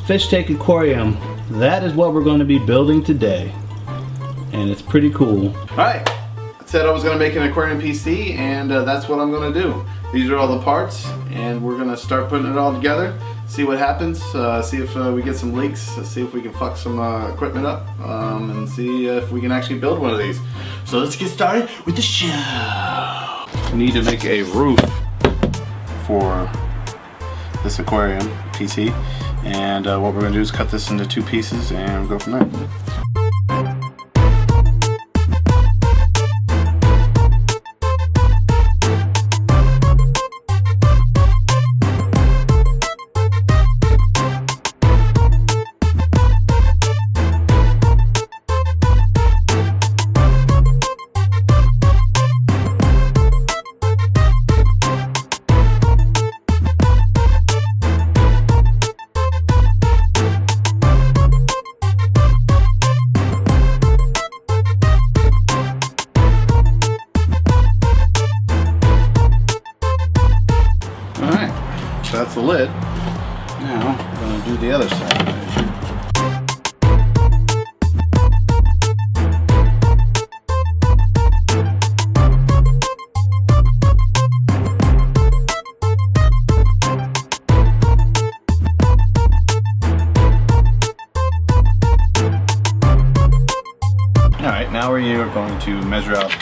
fish tank aquarium. That is what we're going to be building today. And it's pretty cool. Alright, I said I was going to make an aquarium PC, and that's what I'm going to do. These are all the parts, and we're going to start putting it all together, see what happens, see if we get some leaks, see if we can fuck some equipment up, and see if we can actually build one of these. So let's get started with the show. We need to make a roof for this aquarium PC, and what we're going to do is cut this into 2 pieces and go from there. That's the lid. Now we're going to do the other side. Alright, now we're going to measure out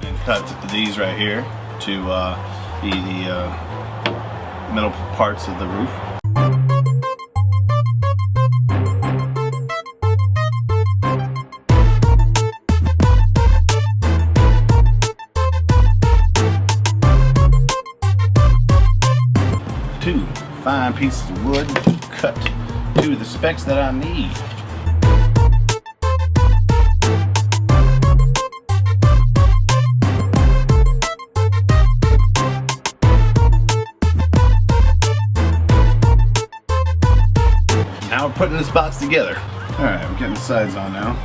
and cut these right here to be the middle parts of the roof. Two fine pieces of wood cut to the specs that I need. Now we're putting this box together. Alright, we're getting the sides on now.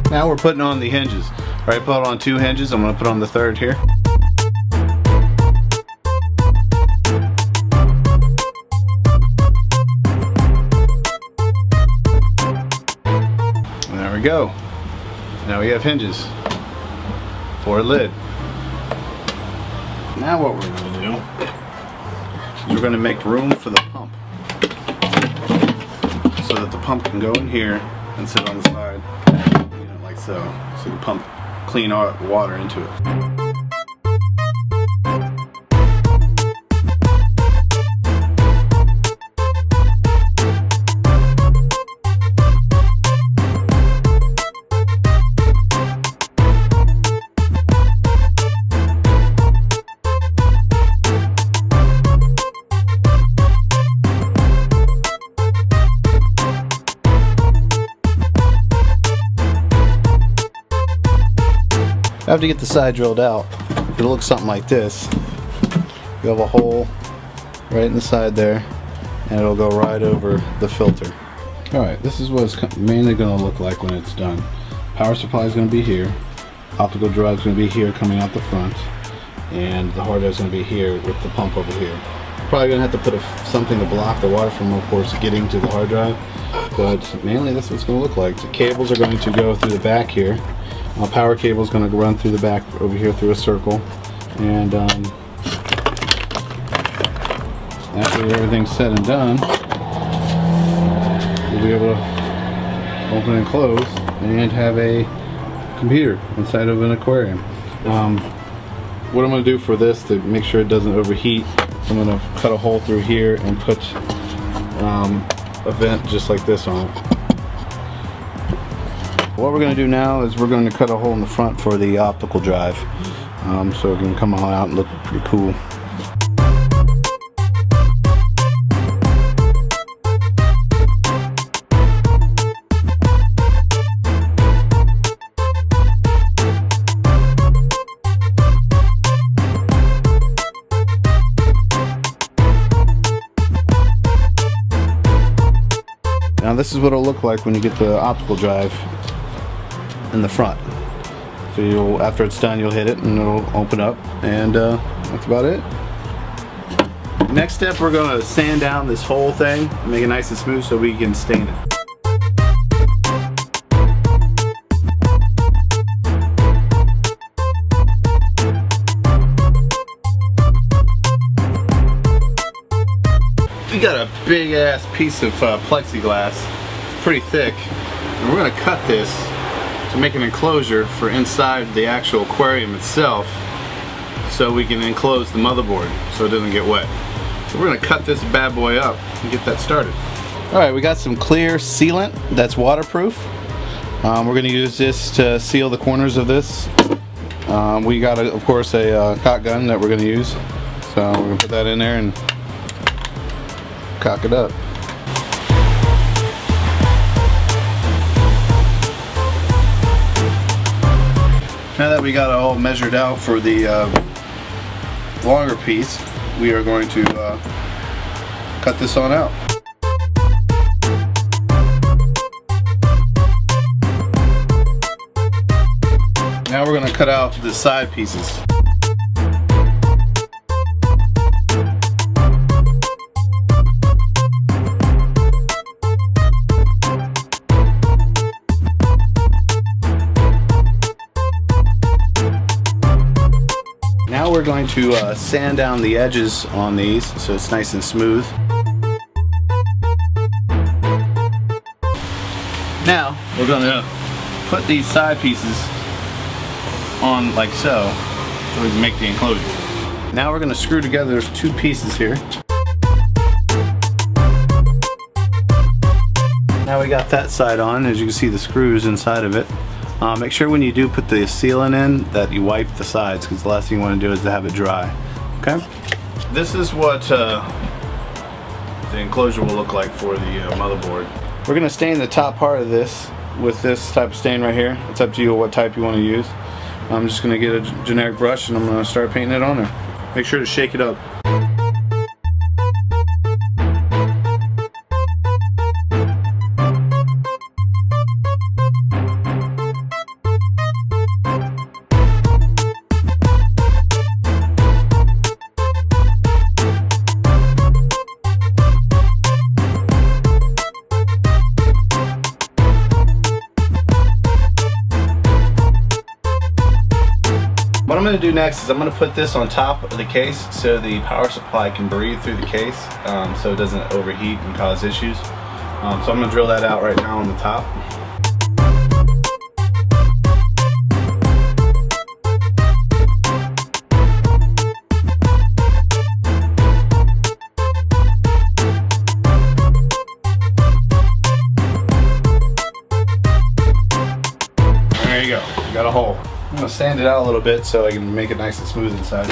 Now we're putting on the hinges. Alright, put on 2 hinges. I'm going to put on the 3rd here. There we go. Now we have hinges for a lid. Now what we're going to do is we're going to make room for the pump so that the pump can go in here and sit on the side, you know, like so. So you pump clean water into it. After you get the side drilled out, it'll look something like this. You have a hole right in the side there, and it'll go right over the filter. Alright, this is what it's mainly going to look like when it's done. Power supply is going to be here, optical drive is going to be here coming out the front, and the hard drive is going to be here with the pump over here. Probably going to have to put something to block the water from, of course, getting to the hard drive, but mainly that's what it's going to look like. The cables are going to go through the back here. Power cable is going to run through the back over here through a circle, and after everything's said and done, you'll be able to open and close and have a computer inside of an aquarium. What I'm going to do for this to make sure it doesn't overheat, I'm going to cut a hole through here and put a vent just like this on it. What we're going to do now is we're going to cut a hole in the front for the optical drive, so it can come all out and look pretty cool. Now this is what it'll look like when you get the optical drive in the front. So you'll, after it's done, you'll hit it and it'll open up, and that's about it. Next step, we're going to sand down this whole thing, make it nice and smooth so we can stain it. We got a big ass piece of plexiglass, it's pretty thick, and we're going to cut this to make an enclosure for inside the actual aquarium itself, so we can enclose the motherboard so it doesn't get wet. So we're going to cut this bad boy up and get that started. Alright, we got some clear sealant that's waterproof. We're going to use this to seal the corners of this. We got, of course, a caulk gun that we're going to use. So we're going to put that in there and caulk it up. Now that we got it all measured out for the longer piece, we are going to cut this on out. Now we're going to cut out the side pieces. Now we're going to sand down the edges on these so it's nice and smooth. Now we're going to put these side pieces on like so we can make the enclosure. Now we're going to screw together those two pieces here. Now we got that side on. As you can see, the screws inside of it. Make sure when you do put the sealant in that you wipe the sides, because the last thing you want to do is to have it dry. Okay? This is what the enclosure will look like for the motherboard. We're going to stain the top part of this with this type of stain right here. It's up to you what type you want to use. I'm just going to get a generic brush and I'm going to start painting it on there. Make sure to shake it up. What I'm going to do next is I'm going to put this on top of the case so the power supply can breathe through the case so it doesn't overheat and cause issues. So I'm going to drill that out right now on the top. There you go, got a hole. I'm going to sand it out a little bit so I can make it nice and smooth inside.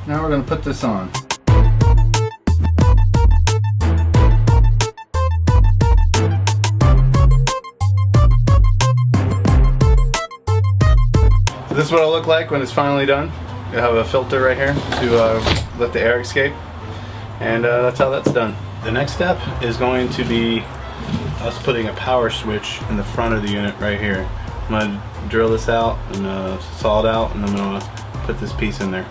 Now we're going to put this on. So this is what it'll look like when it's finally done. You'll have a filter right here to let the air escape, and that's how that's done. The next step is going to be us putting a power switch in the front of the unit right here. I'm going to drill this out and saw it out, and I'm going to put this piece in there.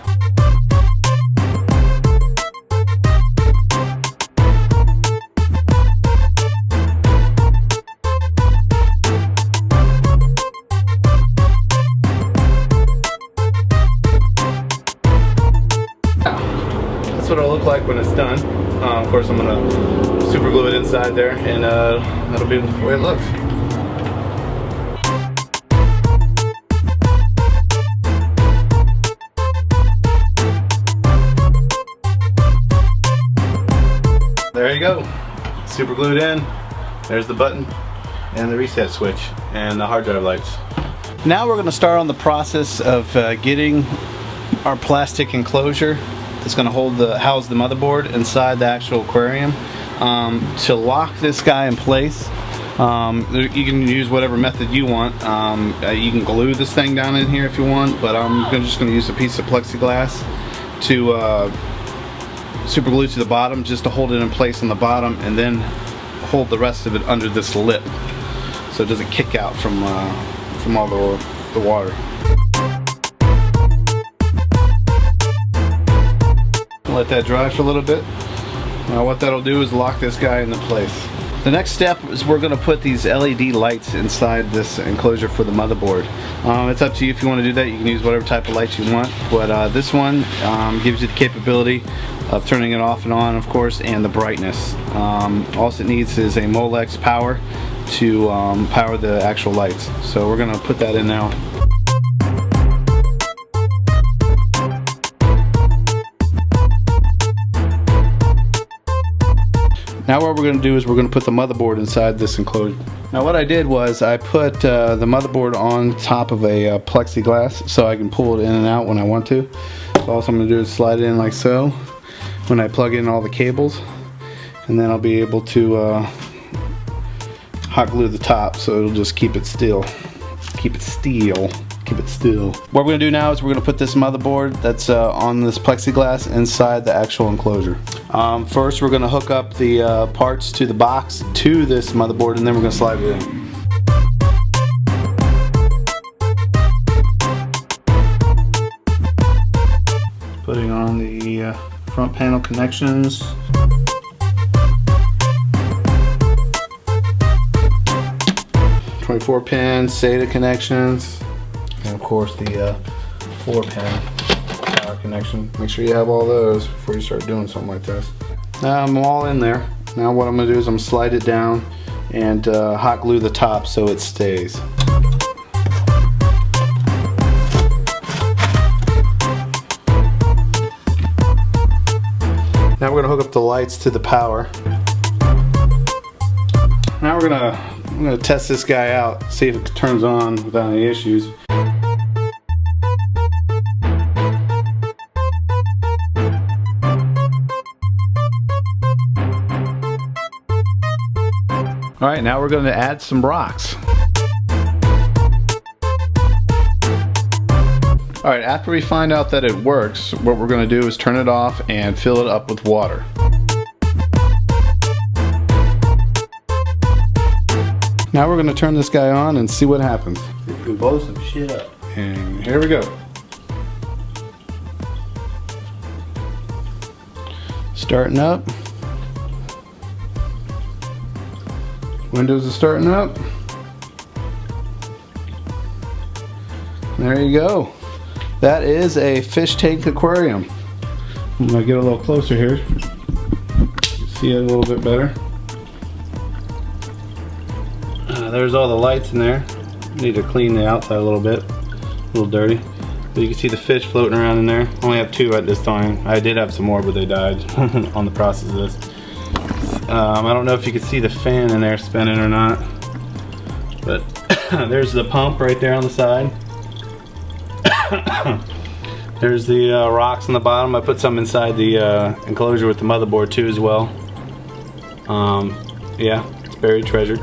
That's what it'll look like when it's done. Of course, I'm going to super glue it inside there, and that'll be the way it looks. There you go. Super glued in. There's the button and the reset switch and the hard drive lights. Now we're going to start on the process of getting our plastic enclosure that's going to house the motherboard inside the actual aquarium. To lock this guy in place, you can use whatever method you want. You can glue this thing down in here if you want, but I'm just going to use a piece of plexiglass to super glue to the bottom just to hold it in place on the bottom, and then hold the rest of it under this lip so it doesn't kick out from all the water. Let that dry for a little bit. Now what that'll do is lock this guy into place. The next step is we're going to put these LED lights inside this enclosure for the motherboard. It's up to you if you want to do that. You can use whatever type of lights you want, but this one gives you the capability of turning it off and on, of course, and the brightness. All it needs is a Molex power to power the actual lights. So we're going to put that in now. Now what we're going to do is we're going to put the motherboard inside this enclosure. Now what I did was I put the motherboard on top of a plexiglass so I can pull it in and out when I want to. So all I'm going to do is slide it in like so when I plug in all the cables, and then I'll be able to hot glue the top so it'll just keep it still. Keep it still. Keep it still. What we're going to do now is we're going to put this motherboard that's on this plexiglass inside the actual enclosure. First we're going to hook up the parts to the box to this motherboard, and then we're going to slide it in. Putting on the front panel connections. .24 pin SATA connections. And of course the 4-pin power connection. Make sure you have all those before you start doing something like this. Now I'm all in there. Now what I'm going to do is I'm going to slide it down and hot glue the top so it stays. Now we're going to hook up the lights to the power. Now I'm going to test this guy out, see if it turns on without any issues. Alright, now we're going to add some rocks. Alright, after we find out that it works, what we're going to do is turn it off and fill it up with water. Now we're going to turn this guy on and see what happens. We can blow some shit up. And here we go. Starting up. Windows is starting up. There you go. That is a fish tank aquarium. I'm going to get a little closer here. You can see it a little bit better. There's all the lights in there. Need to clean the outside a little bit. A little dirty. But you can see the fish floating around in there. Only have 2 at this time. I did have some more, but they died on the process of this. I don't know if you can see the fan in there spinning or not, but there's the pump right there on the side. There's the rocks on the bottom. I put some inside the enclosure with the motherboard too as well. Yeah, it's buried treasure.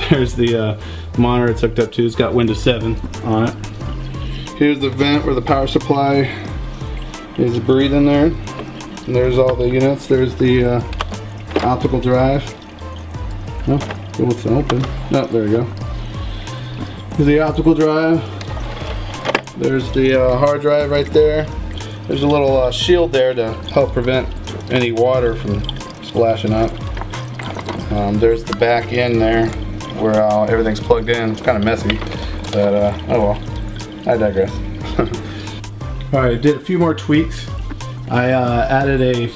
There's the monitor it's hooked up to. It's got Windows 7 on it. Here's the vent where the power supply is breathing there. And there's all the units. There's the optical drive. Oh, it wants to open. Oh, there we go. Here's the optical drive. There's the hard drive right there. There's a little shield there to help prevent any water from splashing up. There's the back end there where everything's plugged in. It's kind of messy, but oh well, I digress. Alright, I did a few more tweaks. I added a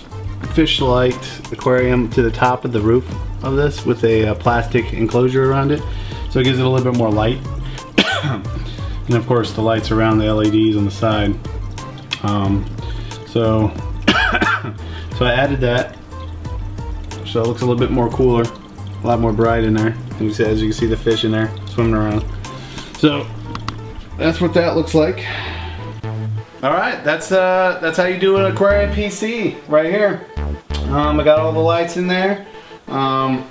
fish light aquarium to the top of the roof of this with a plastic enclosure around it, so it gives it a little bit more light. And of course the lights around the LEDs on the side. So I added that, so it looks a little bit more cooler, a lot more bright in there. As you can see the fish in there swimming around. So that's what that looks like. Alright, that's how you do an aquarium PC right here. I got all the lights in there. I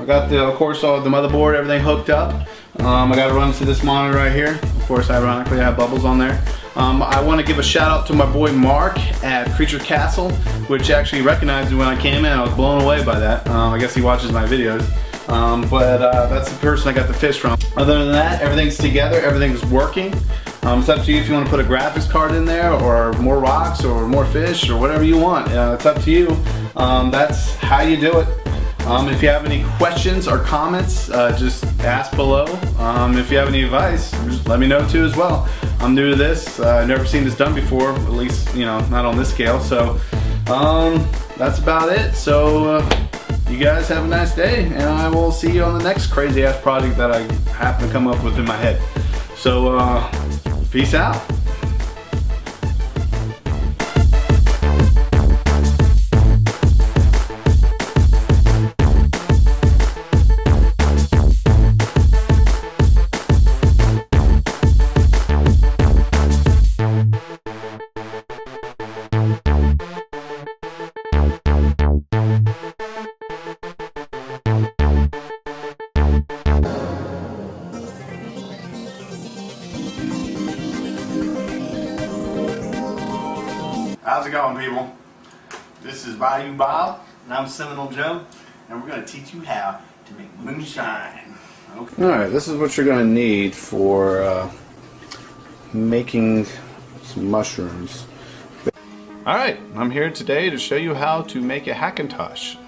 got of course all the motherboard, everything hooked up. I got to run to this monitor right here. Of course, ironically, I have bubbles on there. I want to give a shout out to my boy Mark at Creature Castle, which actually recognized me when I came in. I was blown away by that. I guess he watches my videos. But that's the person I got the fish from. Other than that, everything's together, everything's working. It's up to you if you want to put a graphics card in there, or more rocks, or more fish, or whatever you want. It's up to you. That's how you do it. If you have any questions or comments, just ask below. If you have any advice, just let me know too as well. I'm new to this. I've never seen this done before, at least, you know, not on this scale. So that's about it. So you guys have a nice day, and I will see you on the next crazy ass project that I happen to come up with in my head. So peace out. How's it going, people? This is Bayou Bob, and I'm Seminole Joe, and we're going to teach you how to make moonshine. Okay. Alright, this is what you're going to need for making some mushrooms. Alright, I'm here today to show you how to make a Hackintosh.